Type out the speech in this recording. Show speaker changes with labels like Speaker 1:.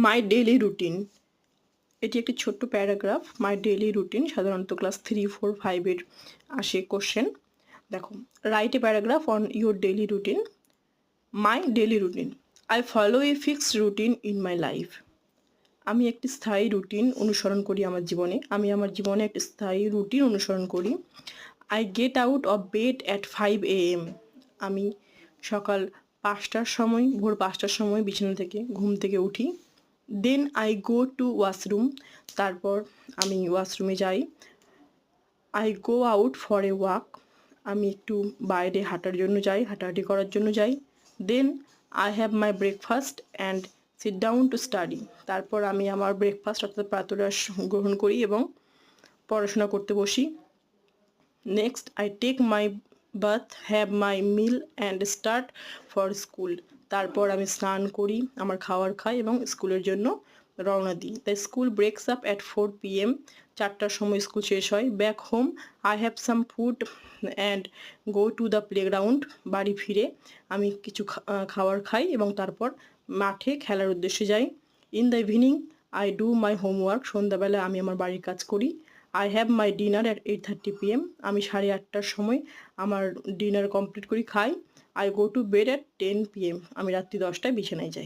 Speaker 1: My daily routine, এটি একটি ছোট্ট প্যারাগ্রাফ। মাই ডেইলি রুটিন সাধারণত ক্লাস 3, 4, 5-এর আসে কোশ্চেন। দেখো, write a paragraph on your daily routine. My daily routine, I follow A fixed routine in my life. আমি একটি স্থায়ী রুটিন অনুসরণ করি আমার জীবনে। আমি আমার জীবনে একটি স্থায়ী রুটিন অনুসরণ করি। I get out of bed at 5 AM। আমি সকাল 5টার সময়, ভোর 5টার সময় বিছানা থেকে, ঘুম থেকে উঠি। Then I go to washroom. তারপর আমি ওয়াশরুমে যাই। I go out for a walk. আমি একটু বাইরে হাঁটার জন্য যাই, হাঁটাহাঁটি করার জন্য যাই। Then I have my breakfast and sit down to study. তারপর আমি আমার ব্রেকফাস্ট অর্থাৎ প্রাতরাশ গ্রহণ করি এবং পড়াশোনা করতে বসি। Next I take my bath, have my meal and start for school. তারপর আমি স্নান করি, আমার খাবার খাই এবং স্কুলের জন্য রওনা দিই। The school ব্রেকস up at 4 PM। 4টার সময় স্কুল শেষ হয়। Back home I have some food and go to the playground. বাড়ি ফিরে আমি কিছু খাবার খাই এবং তারপর মাঠে খেলার উদ্দেশ্যে যাই। In the evening I do my homework. সন্ধ্যাবেলা আমি আমার বাড়ির কাজ করি। I have my dinner at 8:30 PM। আমি 8:30টার সময় আমার ডিনার কমপ্লিট করি, খাই। I go to bed at 10 PM। আমি রাত্রি 10টায় বিছানায় যাই।